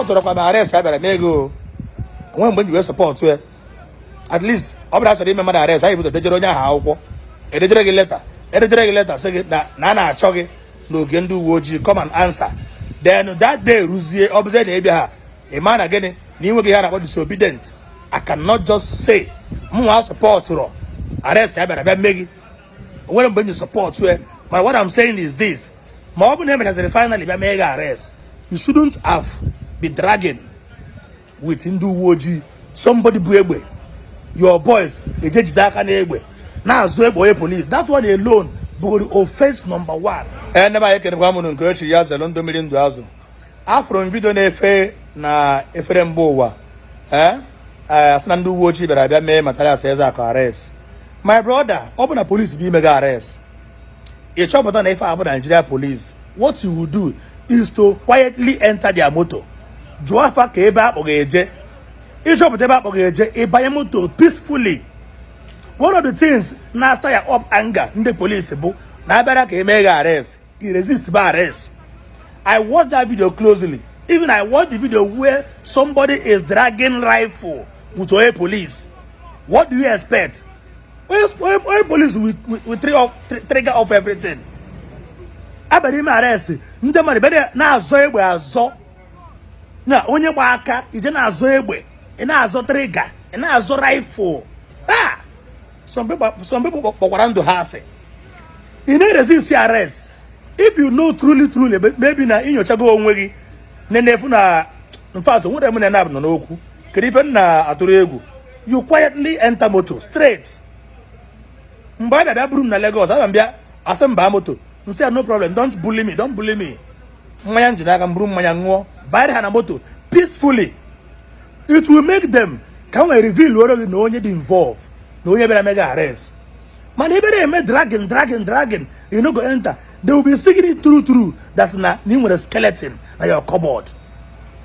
support or arrest I better nego. When you support where at least I'm not remember the arrest. I put the Dejeronia how a letter saying that Nana Chogi no can do Woji come and answer. Then that day Ruzie observed a man again, you will get about disobedient. I cannot just say more support or arrest I better make when you support where but what I'm saying is this. My name has finally been made arrest. You shouldn't have been dragging with Hindu Woji, somebody Buegbe, your boys, the judge Daka Negbe. Now, Zweboy police. That one alone, but offense number one. And never can woman encourage years alone $2 million. After video nefe na Efrem Bowa. Asandu Woji, but I bet me Mathias Ezeaku arrest. My brother, open a police be mega arrest. A chop on a about Nigeria police. What you will do is to quietly enter their motor. Joafa Keba Ogeje. Each of the Ogeje, a motor peacefully. One of the things now start up anger in the police book. Now better can make arrest. He resists by arrest. I watched that video closely. Even I watched the video where somebody is dragging rifle with a police. What do you expect? Why police will trigger off everything? I believe my arrest. Ndemari better na zoe azo. Na onye waka ije na azo egbe. Ina azo trigger. Ina azo rifle. Ah! Some people around the house. You need resist arrest. If you know truly, maybe na in your chago onwegi. Nenefu na in fact, what I'm gonna no oku. Even na Attire, you quietly enter motor straight. Mbaya da broom na Lagos. Abambia asamba moto. You say no problem. Don't bully me. Don't bully me. Mayanji na broom mayango. Buy the moto peacefully. It will make them can we reveal what no one involved. No one better make arrest. Man, if they make dragging. You know go enter. They will be singing it through that na name with a skeleton na your cupboard.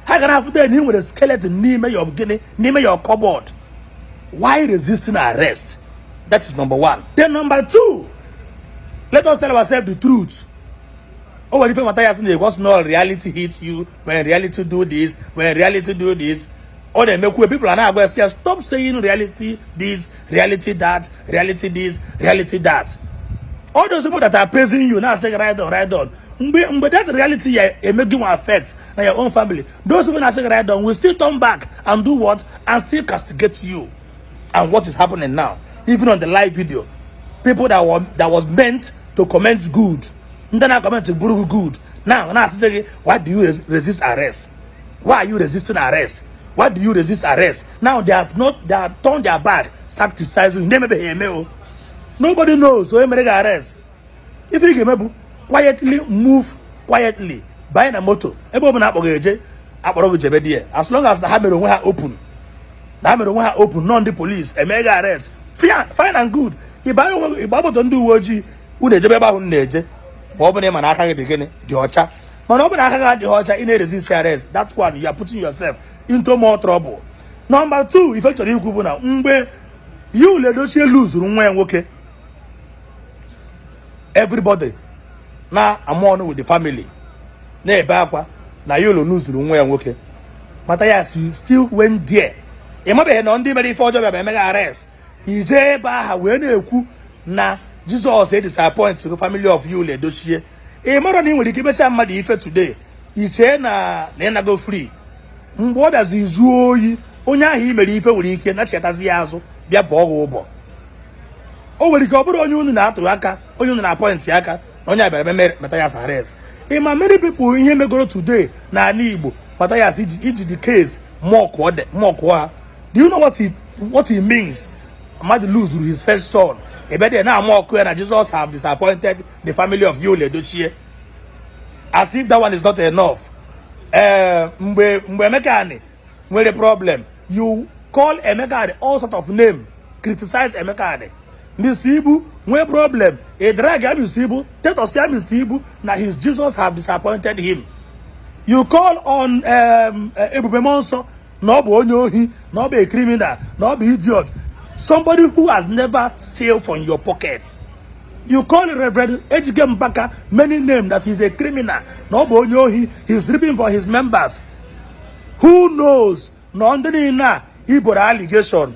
How can I have to name with a skeleton name your cupboard? Why resisting arrest? That is number one. Then number two, let us tell ourselves the truth. Oh, if Mathias was not reality hits you, when reality do this, when reality do this, or they make people are now going to say, stop saying reality this, reality that, reality this, reality that. All those people that are praising you now saying right on. But that reality make you affect your own family. Those people that say right on will still turn back and do what? And still castigate you. And what is happening now? Even on the live video, people that was meant to comment good, then I comment to good. Now say, why do you resist arrest? Why are you resisting arrest? Why do you resist arrest? Now they have turned their back, start criticizing. Nobody knows. So they arrest. If you can quietly move quietly, buy a motor. As long as the hammer will open, none the police, a mega arrest. Fine and good. If I don't do Woji, who the Jeba Hunde, Bobble and Aka beginning, the Ocha. But open Aka the Ocha in a resist arrest. That's one you are putting yourself into more trouble. Number two, if actually you let us lose room when okay. Everybody now I'm on with the family. Now you lose room when okay. Mathias, you still went there. You might be on the for job arrest. Jpac when na Jesus said disappoint to the family of you le dossier. E more than when the give somebody if today. Iche na go free. What does he do? Onya he made if we can not shut as yazo, be a bog. Oh, will you go on you na to aka, or you na point yaka, onya by Mathias arrest. Many people in here may go today na Ndi Igbo. Mathias is the case more qua. Do you know what he means? Might lose his first son. A better now more clear that Jesus have disappointed the family of Yule Dochie. As if that one is not enough. Mekane, where the problem, you call Emekane all sort of name, criticize Emekane. Mr. Ibu, where problem, a drag Mr. Ibu, tell us Mr. Ibu, now his Jesus have disappointed him. You call on Ebube Monso, no be no be a criminal, no be idiot. Somebody who has never steal from your pocket. You call Reverend Ejigem Baka many names that he's a criminal. No, he's dripping for his members. who knows na ndị niile iboro allegation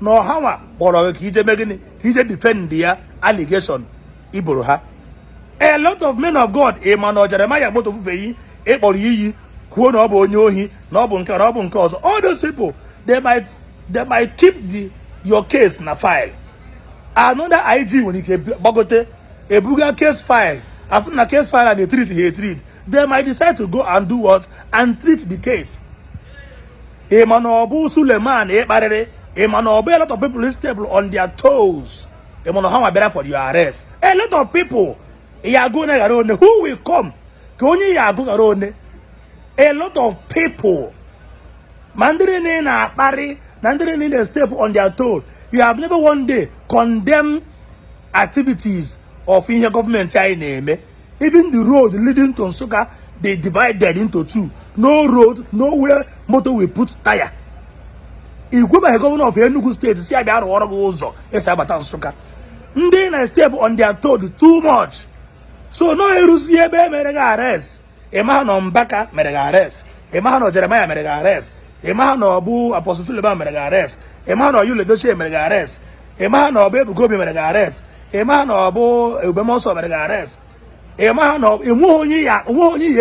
na ọhanwa kpọrọ ka ije megịnị ka ije defend ya allegation iboro ha. A lot of men of God ịma na Jeremiah moto fufeyi ịkpọrọ iyi kwuo na ọ bụ onye ohi na ọ bụ nke na ọ bụ nke ọzọ. All those people they might keep your case na file. Another IG nwere ike gbagote ebuga case file after na case file and they treat they might decide to go and do what and treat the case. Ịma na ọ bụ Suleman ịkparịrị ịma na ọ bụ a lot of people is stable on their toes. Ịma na ha ma bịara for your arrest. A lot of people Iago na gara one who will come ka onye Iago gara one. A lot of people mandiri na akpari mandiri na step on their toe. You have never one day condemned activities of ihe government anyị na-eme. Even the road leading to Nsukka, they divided into two. No road, nowhere motor will put tire. Igwe governor of Enugu State si abịa arụ ọrụ ụzọ esi abata Nsukka. Ndị na step on their toe too much. So no erusi ebe mere ga arrest. Ema no Mbaka mere ga arrest. Ema no Jeremiah mere ga arrest. Ema no Abu Apostle Suleman mere ga arrest. Ema no Yule Doche mere ga arrest. Ema no Abu Gobi mere ga arrest. Ema no Abu Ubemoso mere ga arrest. Ema no enwe onye ya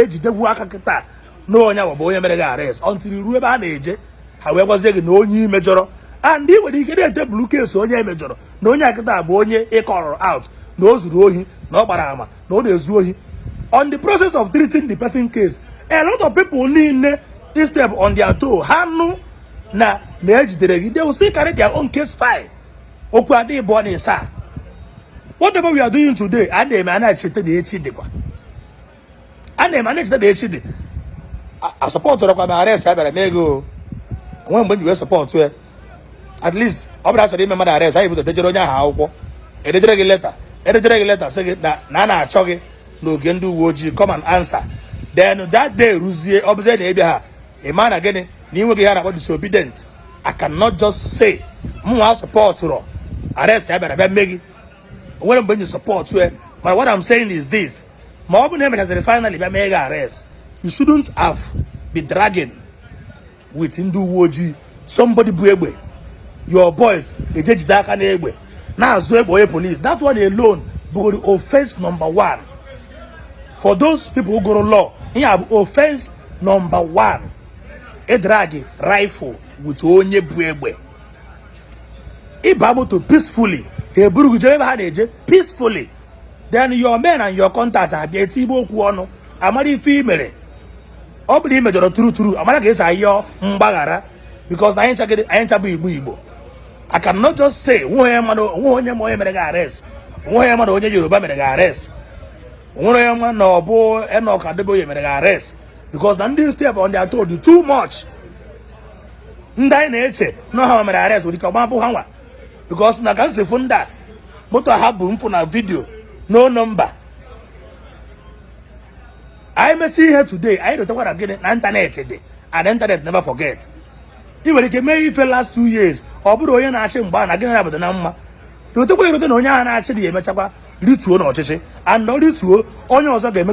ejidegwu aka kịta na onye wa bụ onye mere ga arrest until ruo ebe a na-eje ha wee gwazie gị na onye mejọrọ. And i nwere ike na-ete blue case onye mejọrọ na onye akịta bụ onye ịkọrọ out na o zuru ohi na ọ gbara ama na ọ na-ezu ohi. On the process of treating the person case, a lot of people need step on their toe. Ha nụ na ejidere gị, they will still carry their own case file. Okwu adịghị bụ ọ na whatever we are doing today, and they manage to the HD. And they manage to the HD. I support the arrest. I go when you support to at least I'm not remember the arrest. I put the Traditionen how a letter say that Nana Chogi no can do Iwaji come and answer. Then that day Ruzie observed a man again you hear about disobedient. I cannot just say more support arrest. I better make when you support but what I'm saying is this. My name has finally been made arrest. You shouldn't have been dragging with Ndi Iwoji somebody buegbe your boys the judge that can egbe now Zuegbo police. That one alone but the offense number one for those people who go to law. Here have offense number one a drag rifle with onye buegbe if able to peacefully peacefully, then your men and your contacts are the Tibo Kuono, Amari female. Obli major true. Amara guess I your mbagara because I ain't Igbo. I cannot just say one arrest, one Yoruba arrest, one no boy and no Kadebo arrest because then this step on their told you too much. Ndai nature, no how I'm arrest with the Kababu Hawa. Because na can say funda moto habu for na video no number. I may see here today. I don't know what I get on internet today. And internet never forget. Even if may for last 2 years or put on action ban again about the number. You don't know no yan actually a machaba Litu no chichi and no Litu on your game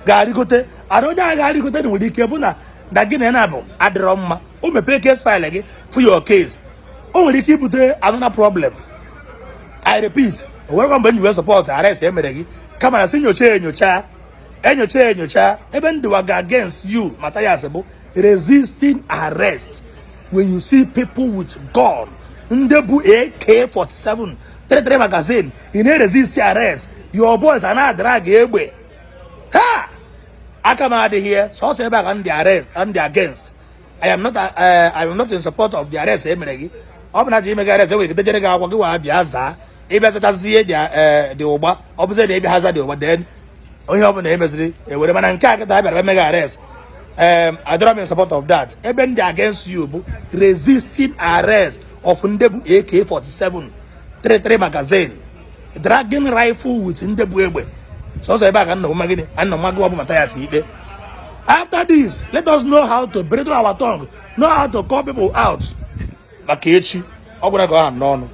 Garigote. I don't know Garigote with the Kabuna that get an apple at the Roma. Oh, me pay case file again for your case. Only keep there another problem. I repeat, welcome when you support arrest Emeregi. Come and sing your chair in your chair, and your chair in your chair. Even the wag against you, Mathias Ezeaku, resisting arrest. When you see people with gun, Ndebu AK-47, 33 magazine, you need resist arrest. Your boys are not drag away. Ha! I come out of here, so say back on the arrest and the against. I am not in support of the arrest Emeregi. Ọbụna ji imega arrest we dejere ga akwa gị wa bịa za ịbịa zatazie the ụgba ọbụze na ebe haza the ụgba then onye ọbụla emeziri ewere mana nke a kịta bịara mega arrest. I don't am in support of that. Ebe ndị against you bụ resisting arrest of Ndebu AK-47 33 magazine dragging rifle with Ndebu egbe so ebe a ka nna ụma gịnị anna mma gị bụ Mathias ikpe. After this, let us know how to bridle our tongue, know how to call people out. Maka echi ọ bụla ka ọ ha n'ọnụ